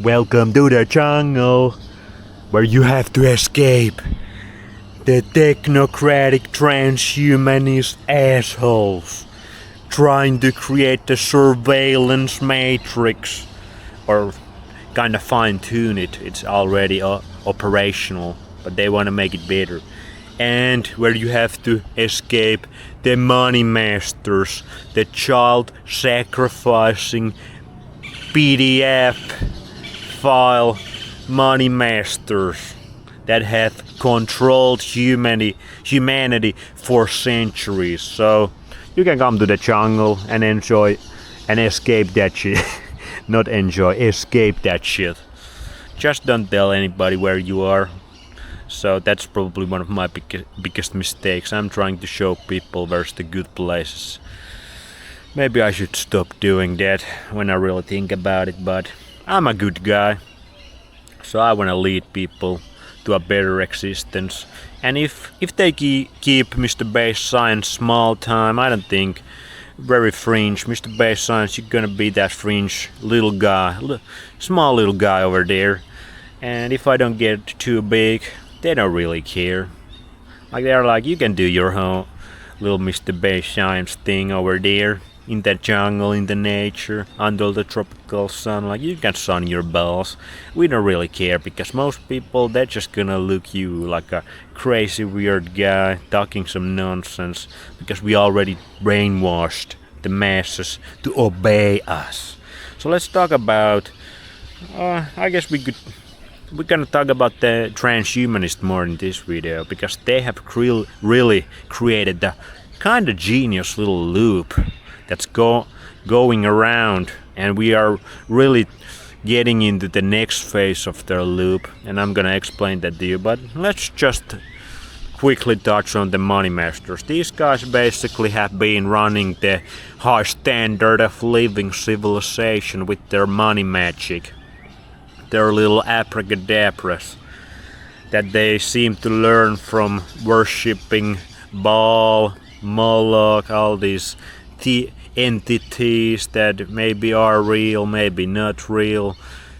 Welcome to the jungle, where you have to escape the technocratic transhumanist assholes trying to create the surveillance matrix, or kinda fine tune it. It's already operational, but they wanna make it better. And where you have to escape the money masters, the child sacrificing PDF file money masters that have controlled humanity for centuries. So you can come to the jungle and enjoy and escape that shit. Not enjoy, escape that shit. Just don't tell anybody where you are. So that's probably one of my biggest mistakes. I'm trying to show people where's the good places. Maybe I should stop doing that when I really think about it, but I'm a good guy. So I want to lead people to a better existence. And if they keep Mr. Base Science small time, I don't think very fringe. Mr. Base Science, you're gonna be that fringe little guy, small little guy over there. And if I don't get too big, they don't really care. Like they're like, you can do your whole little Mr. Base Science thing over there in the jungle, in the nature, under the tropical sun. Like you can sun your balls. We don't really care because most people, they're just gonna look you like a crazy weird guy talking some nonsense because we already brainwashed the masses to obey us. So let's talk about, I guess we're gonna talk about the transhumanist more in this video because they have really created the kind of genius little loop that's going around, and we are really getting into the next phase of their loop, and I'm gonna explain that to you. But let's just quickly touch on the money masters. These guys basically have been running the high standard of living civilization with their money magic, their little abracadabras that they seem to learn from worshipping Baal, Moloch, all these entities that maybe are real, maybe not real.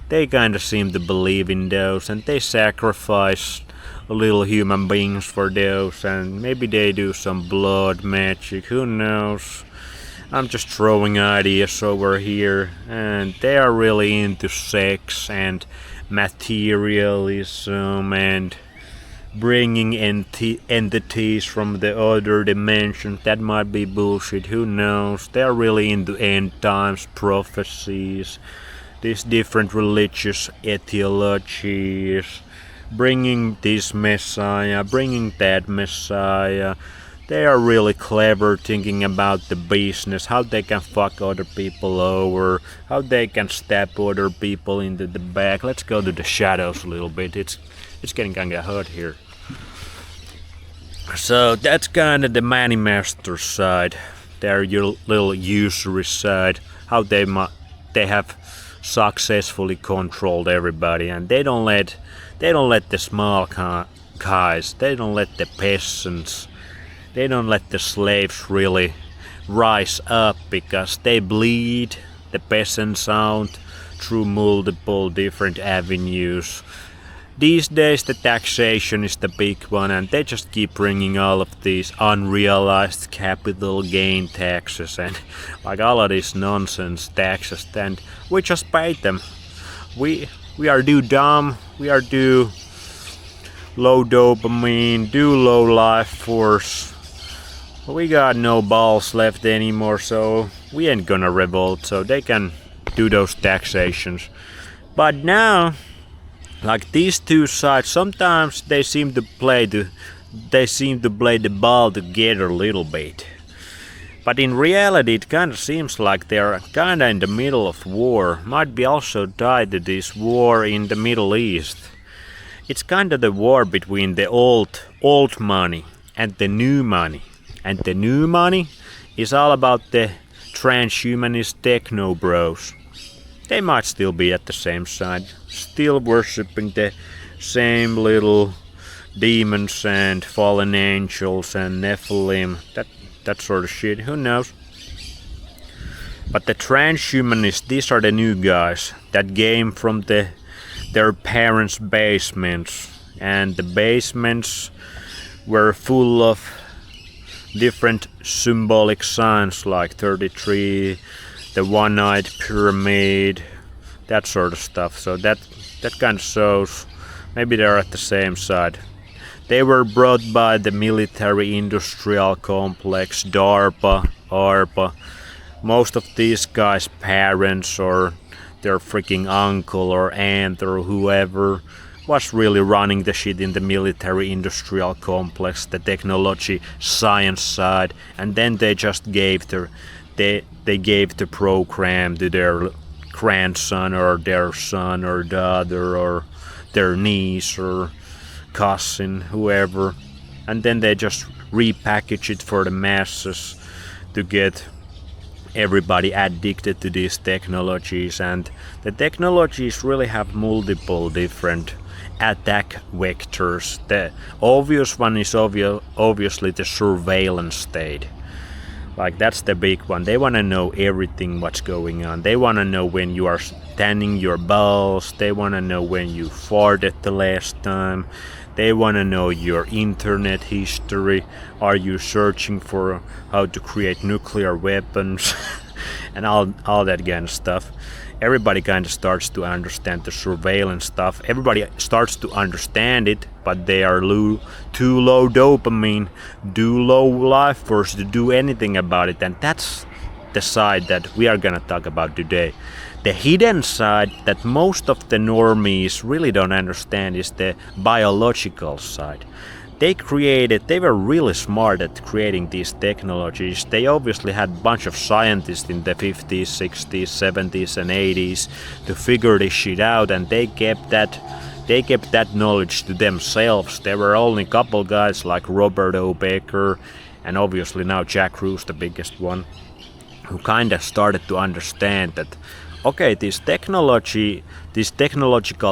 They kinda seem to believe in those, and they sacrifice little human beings for those, and maybe they do some blood magic, who knows. I'm just throwing ideas over here, and they are really into sex and materialism and bringing entities from the other dimension. That might be bullshit, who knows. They are really into end times prophecies, these different religious etiologies, bringing this messiah, bringing that messiah. They are really clever thinking about the business, how they can fuck other people over, how they can stab other people into the back. Let's go to the shadows a little bit. It's getting kinda hot here. So that's kinda the money master side. They're your little usury side. How they have successfully controlled everybody, and they don't let the small guys, they don't let the peasants, they don't let the slaves really rise up because they bleed the peasants out through multiple different avenues. These days the taxation is the big one, and they just keep bringing all of these unrealized capital gain taxes and like all of these nonsense taxes, and we just pay them. We are too dumb, we are too low dopamine, too low life force. We got no balls left anymore, so we ain't gonna revolt, so they can do those taxations. But now, like these two sides, sometimes they seem to play the ball together a little bit. But in reality, it kind of seems like they're kind of in the middle of war. Might be also tied to this war in the Middle East. It's kind of the war between the old money and the new money. And the new money is all about the transhumanist techno bros. They might still be at the same side, still worshipping the same little demons and fallen angels and Nephilim, that sort of shit, who knows. But the transhumanists, these are the new guys that came from their parents' basements, and the basements were full of different symbolic signs like 33, the one-eyed pyramid, that sort of stuff. So that kind of shows maybe they're at the same side. They were brought by the military industrial complex, DARPA, ARPA. Most of these guys' parents or their freaking uncle or aunt or whoever was really running the shit in the military industrial complex, the technology science side, and then they just gave they gave the program to their grandson or their son or daughter or their niece or cousin, whoever, and then they just repackage it for the masses to get everybody addicted to these technologies. And the technologies really have multiple different attack vectors. The obvious one is obviously the surveillance state. Like, that's the big one. They want to know everything what's going on. They want to know when you are tanning your balls. They want to know when you farted the last time. They want to know your internet history. Are you searching for how to create nuclear weapons? And all that kind of stuff. Everybody kind of starts to understand the surveillance stuff. Everybody starts to understand it, but they are too low dopamine, too low life force to do anything about it. And that's the side that we are gonna talk about today. The hidden side that most of the normies really don't understand is the biological side. They were really smart at creating these technologies. They obviously had a bunch of scientists in the 50s, 60s, 70s and 80s to figure this shit out, and they kept that knowledge to themselves. There were only a couple guys like Robert O. Baker and obviously now Jack Ruse, the biggest one, who kind of started to understand that okay, these technological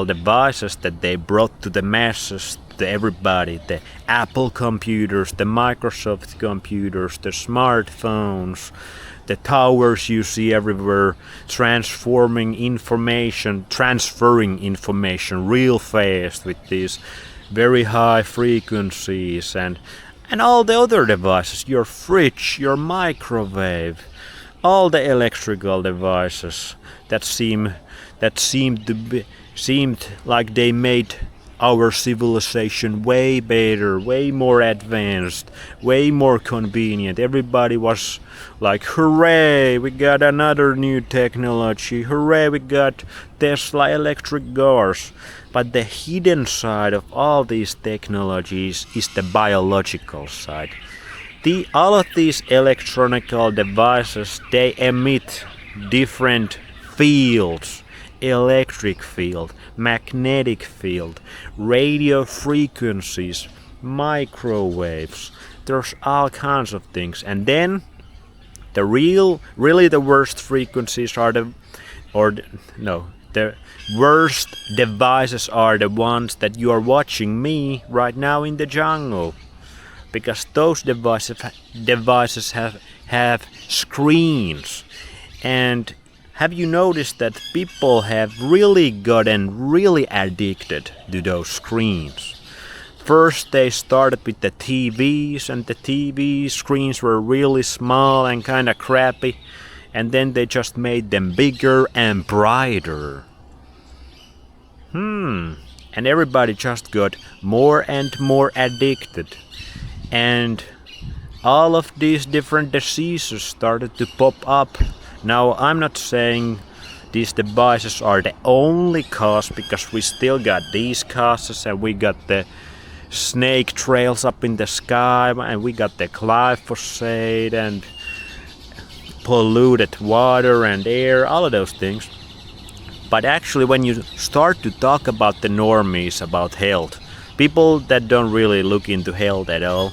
devices that they brought to the masses, to everybody, the Apple computers, the Microsoft computers, the smartphones, the towers you see everywhere, transferring information real fast with these very high frequencies, and all the other devices, your fridge, your microwave, all the electrical devices that seemed like they made our civilization way better, way more advanced, way more convenient. Everybody was like, hooray, we got another new technology, hooray, we got Tesla electric cars. But the hidden side of all these technologies is the biological side. All of these electronical devices, they emit different fields. Electric field, magnetic field, radio frequencies, microwaves. There's all kinds of things. And then the worst frequencies are the worst devices are the ones that you are watching me right now in the jungle. Because those devices have screens. And have you noticed that people have really gotten really addicted to those screens? First they started with the TVs, and the TV screens were really small and kind of crappy, and then they just made them bigger and brighter. And everybody just got more and more addicted. And all of these different diseases started to pop up. Now, I'm not saying these devices are the only cause, because we still got these causes, and we got the snake trails up in the sky, and we got the glyphosate and polluted water and air, all of those things. But actually, when you start to talk about the normies, about health, people that don't really look into health at all,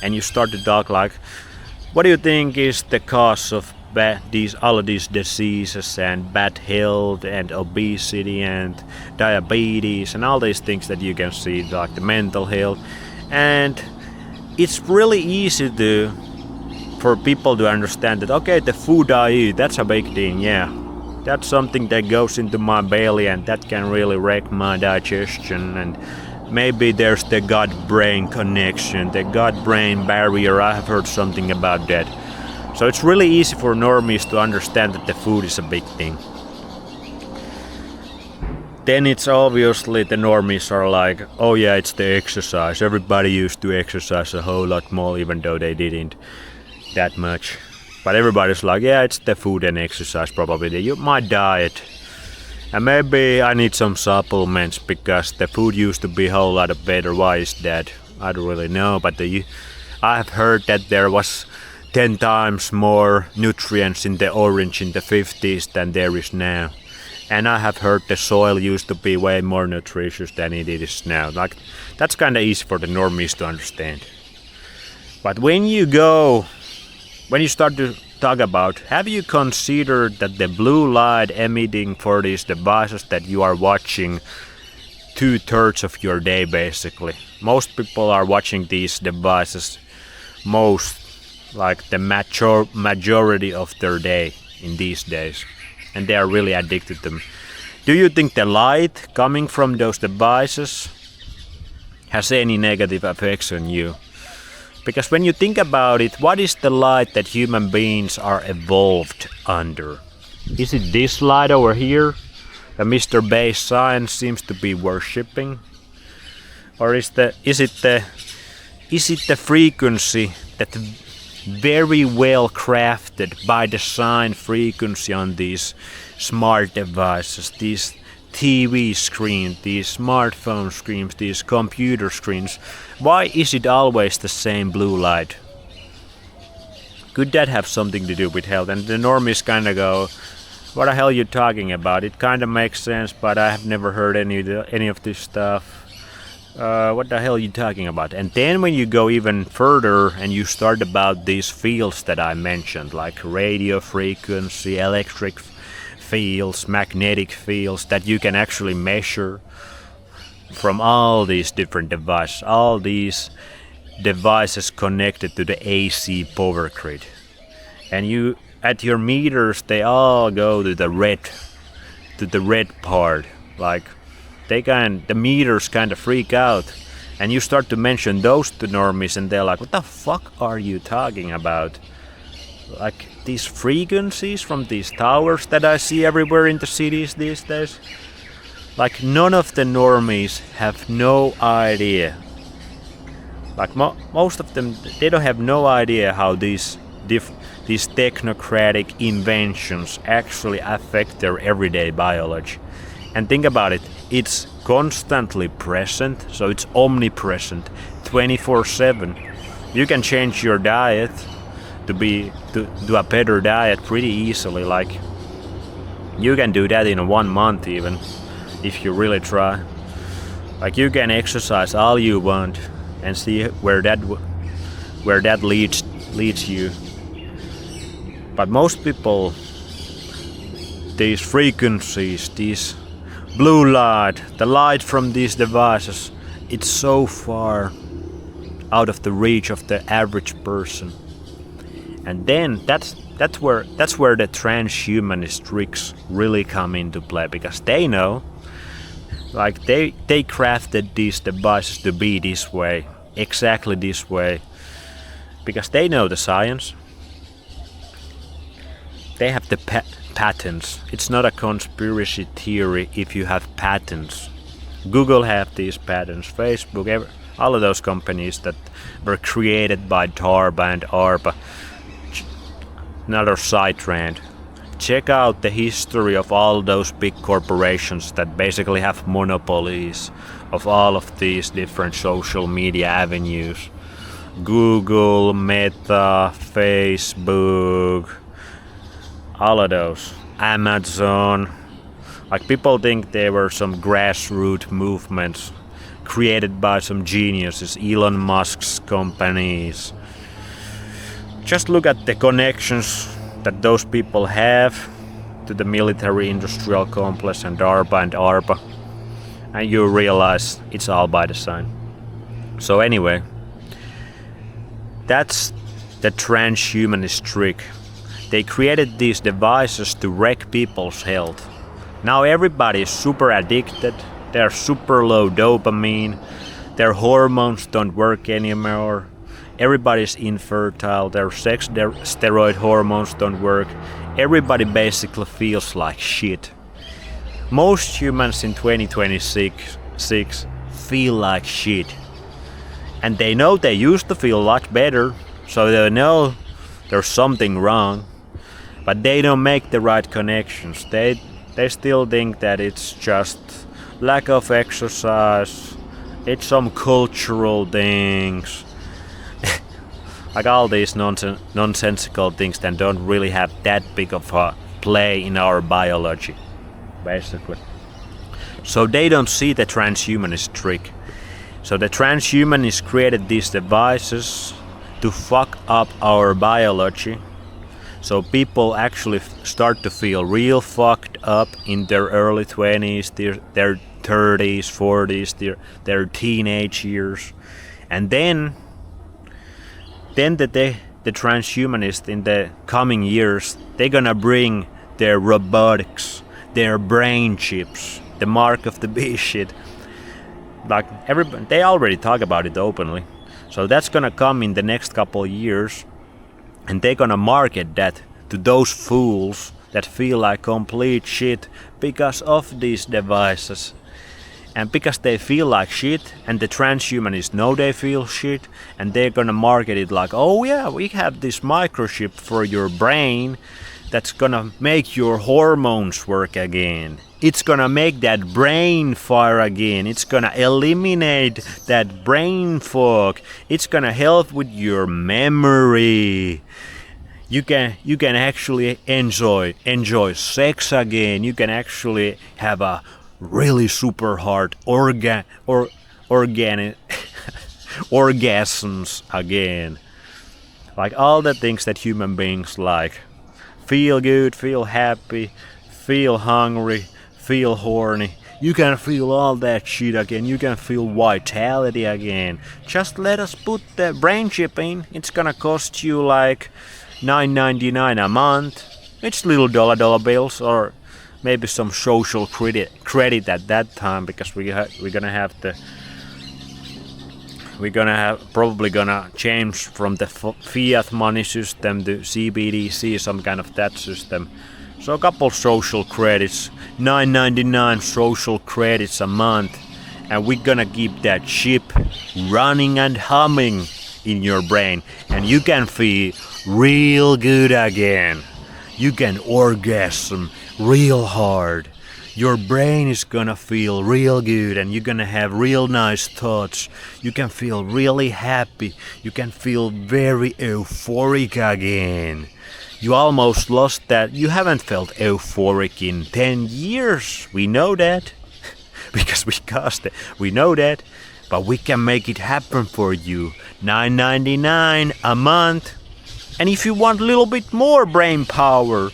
and you start to talk like, what do you think is the cause of all of these diseases and bad health and obesity and diabetes and all these things that you can see, like the mental health? And it's really easy for people to understand that, okay, the food I eat, that's a big thing, yeah. That's something that goes into my belly and that can really wreck my digestion. And maybe there's the gut-brain connection, the gut-brain barrier. I have heard something about that. So it's really easy for normies to understand that the food is a big thing. Then it's obviously the normies are like, oh yeah, it's the exercise. Everybody used to exercise a whole lot more even though they didn't that much. But everybody's like, yeah, it's the food and exercise probably. My diet. And maybe I need some supplements because the food used to be a whole lot better. Why is that? I don't really know. But I have heard that there was 10 times more nutrients in the orange in the 50s than there is now. And I have heard the soil used to be way more nutritious than it is now. Like, that's kind of easy for the normies to understand. But when you start to talk about, have you considered that the blue light emitting for these devices that you are watching 2/3 of your day basically? Most people are watching these devices like the majority of their day in these days. And they are really addicted to them. Do you think the light coming from those devices has any negative effects on you? Because when you think about it, what is the light that human beings are evolved under? Is it this light over here that Mr. Bayes Science seems to be worshipping? Or is it the frequency that very well crafted by design frequency on these smart devices, these TV screens, these smartphone screens, these computer screens? Why is it always the same blue light? Could that have something to do with health? And the normies kind of go, what the hell are you talking about? It kind of makes sense, but I have never heard any of this stuff. What the hell are you talking about? And then when you go even further and you start about these fields that I mentioned, like radio frequency, electric fields, magnetic fields that you can actually measure from all these different devices, all these devices connected to the AC power grid. And you, at your meters, they all go to the red part, like the meters kind of freak out, and you start to mention those to normies and they're like, what the fuck are you talking about? Like these frequencies from these towers that I see everywhere in the cities these days? Like none of the normies have no idea. Like most of them, they don't have no idea how these technocratic inventions actually affect their everyday biology. And think about it, it's constantly present, so it's omnipresent, 24/7. You can change your diet to do a better diet pretty easily. Like you can do that in 1 month even, if you really try. Like you can exercise all you want and see where that leads you. But most people, these frequencies, these blue light, the light from these devices, it's so far out of the reach of the average person. And then that's where the transhumanist tricks really come into play, because they know, like they crafted these devices to be this way, exactly this way, because they know the science. They have the patents. It's not a conspiracy theory if you have patents. Google have these patents, Facebook, all of those companies that were created by DARPA and ARPA. Another side rant. Check out the history of all those big corporations that basically have monopolies of all of these different social media avenues. Google, Meta, Facebook, all of those. Amazon. Like people think they were some grassroots movements created by some geniuses, Elon Musk's companies. Just look at the connections that those people have to the military industrial complex and DARPA and ARPA, and you realize it's all by design. So anyway, that's the transhumanist trick. They created these devices to wreck people's health. Now everybody is super addicted, they're super low dopamine, their hormones don't work anymore, everybody's infertile, their steroid hormones don't work, everybody basically feels like shit. Most humans in 2026 feel like shit. And they know they used to feel a lot better, so they know there's something wrong. But they don't make the right connections. They still think that it's just lack of exercise, it's some cultural things. Like all these nonsensical things that don't really have that big of a play in our biology, basically. So they don't see the transhumanist trick. So the transhumanists created these devices to fuck up our biology. So people actually start to feel real fucked up in their early 20s, their 30s, 40s, their teenage years. And then the transhumanists in the coming years, they're gonna bring their robotics, their brain chips, the mark of the beast shit. Like everybody, they already talk about it openly. So that's gonna come in the next couple of years. And they're gonna market that to those fools that feel like complete shit because of these devices. And because they feel like shit, and the transhumanists know they feel shit, and they're gonna market it like, oh yeah, we have this microchip for your brain that's gonna make your hormones work again. It's gonna make that brain fire again. It's gonna eliminate that brain fog. It's gonna help with your memory. You can actually enjoy sex again. You can actually have a really super hard organic orgasms again. Like all the things that human beings like. Feel good, feel happy, feel hungry, feel horny. You can feel all that shit again. You can feel vitality again. Just let us put the brain chip in. It's gonna cost you like $9.99 a month. It's little dollar bills or maybe some social credit at that time, because we're probably gonna change from the fiat money system to CBDC, some kind of that system. So a couple social credits, $9.99 social credits a month, and we're gonna keep that chip running and humming in your brain, and you can feel real good again. You can orgasm real hard. Your brain is gonna feel real good, and you're gonna have real nice thoughts. You can feel really happy. You can feel very euphoric again. You almost lost that. You haven't felt euphoric in 10 years. We know that. Because we caused it. We know that. But we can make it happen for you. $9.99 a month. And if you want a little bit more brain power,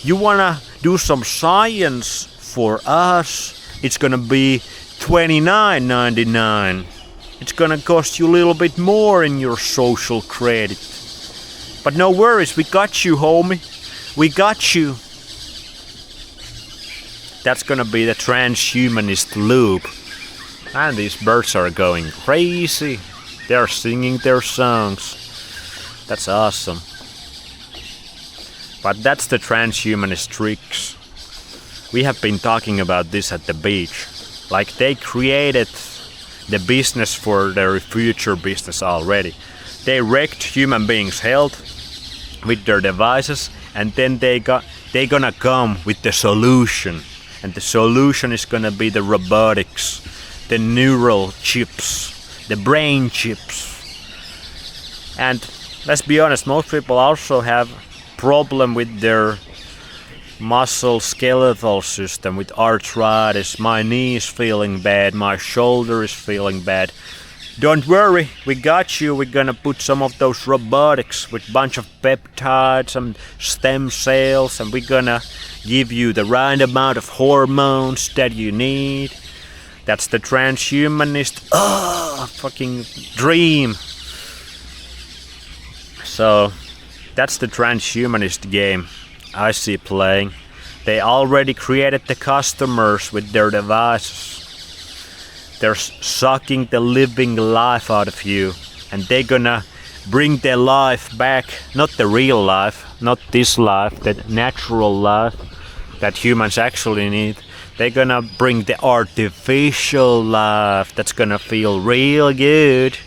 you wanna do some science for us, it's gonna be $29.99. It's gonna cost you a little bit more in your social credit. But no worries, we got you, homie. We got you. That's gonna be the transhumanist loop. And these birds are going crazy. They're singing their songs. That's awesome. But that's the transhumanist tricks. We have been talking about this at the beach. Like they created the business for their future business already. They wrecked human beings' health with their devices, and then they gonna come with the solution. And the solution is gonna be the robotics, the neural chips, the brain chips. And let's be honest, most people also have problem with their muscle skeletal system, with arthritis. My knee is feeling bad, my shoulder is feeling bad. Don't worry, we got you. We're gonna put some of those robotics with bunch of peptides and stem cells, and we're gonna give you the right amount of hormones that you need. That's the transhumanist fucking dream. So that's the transhumanist game I see playing. They already created the customers with their devices. They're sucking the living life out of you, and they're gonna bring their life back, not the real life, not this life, the natural life that humans actually need. They're gonna bring the artificial life that's gonna feel real good,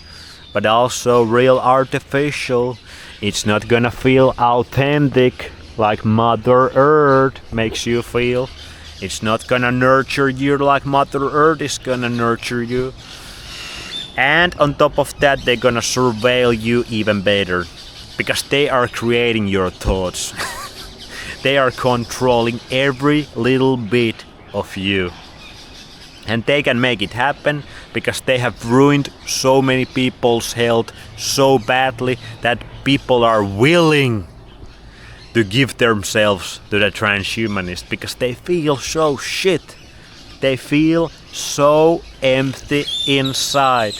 but also real artificial. It's not gonna feel authentic like Mother Earth makes you feel. It's not gonna nurture you like Mother Earth is gonna nurture you. And on top of that, they're gonna surveil you even better, because they are creating your thoughts. They are controlling every little bit of you. And they can make it happen because they have ruined so many people's health so badly that people are willing to give themselves to the transhumanist because they feel so shit. They feel so empty inside.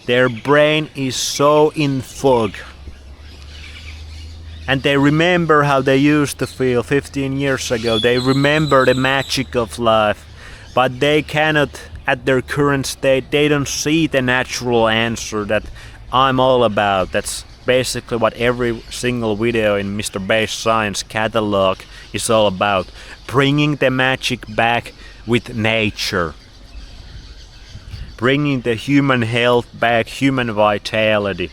Their brain is so in fog. And they remember how they used to feel 15 years ago. They remember the magic of life. But they cannot, at their current state, they don't see the natural answer that I'm all about. That's basically what every single video in Mr. Base Science catalog is all about. Bringing the magic back with nature. Bringing the human health back, human vitality,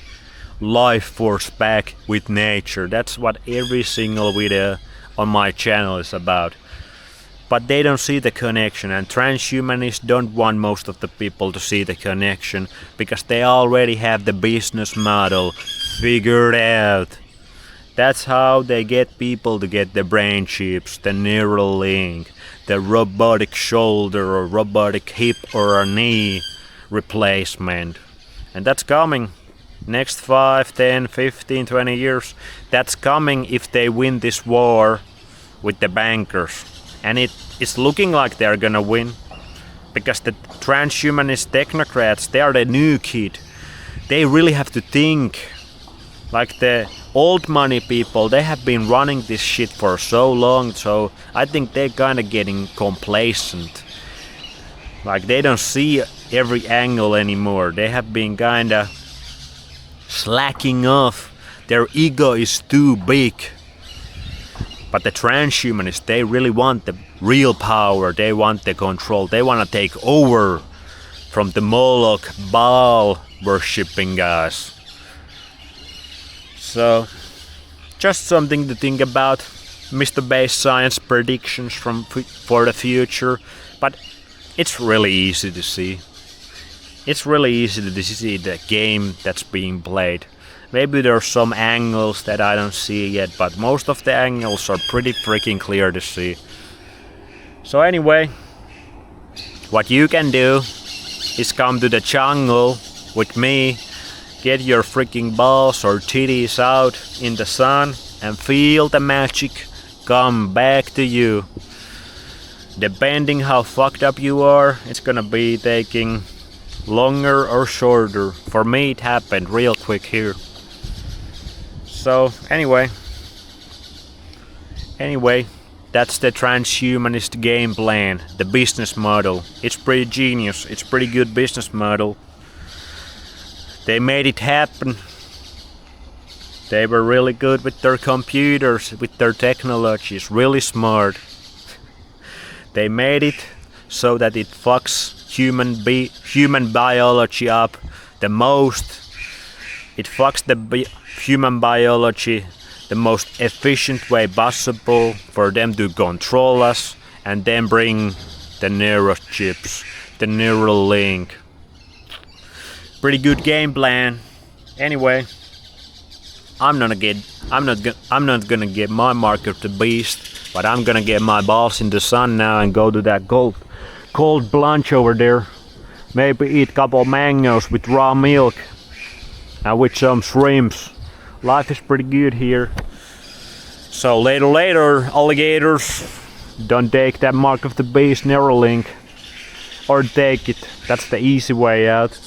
life force back with nature. That's what every single video on my channel is about. But they don't see the connection, and transhumanists don't want most of the people to see the connection because they already have the business model figured out. That's how they get people to get the brain chips, the neural link, the robotic shoulder or robotic hip or a knee replacement. And that's coming. Next 5, 10, 15, 20 years. That's coming if they win this war with the bankers. And it's looking like they're gonna win. Because the transhumanist technocrats, they are the new kid. They really have to think. Like the old money people, they have been running this shit for so long, so I think they're kinda getting complacent. Like they don't see every angle anymore. They have been kinda slacking off. Their ego is too big. But the transhumanists, they really want the real power. They want the control. They want to take over from the Moloch Baal worshipping guys. So, just something to think about. Mr. Base Science predictions for the future. But it's really easy to see. It's really easy to see the game that's being played. Maybe there's some angles that I don't see yet, but most of the angles are pretty freaking clear to see. So anyway, what you can do is come to the jungle with me, get your freaking balls or titties out in the sun and feel the magic come back to you. Depending how fucked up you are, it's gonna be taking longer or shorter. For me it happened real quick here. So anyway, that's the transhumanist game plan, the business model. It's pretty genius, it's pretty good business model. They made it happen. They were really good with their computers, with their technologies, really smart. They made it so that it fucks human biology up the most. It fucks the human biology the most efficient way possible for them to control us and then bring the neurochips, the neural link. Pretty good game plan. Anyway, I'm not gonna get my mark of the beast, but I'm gonna get my balls in the sun now and go to that cold lunch over there. Maybe eat couple mangoes with raw milk and with some shrimps. Life is pretty good here. So later, alligators, don't take that mark of the beast Neuralink. Or take it, that's the easy way out.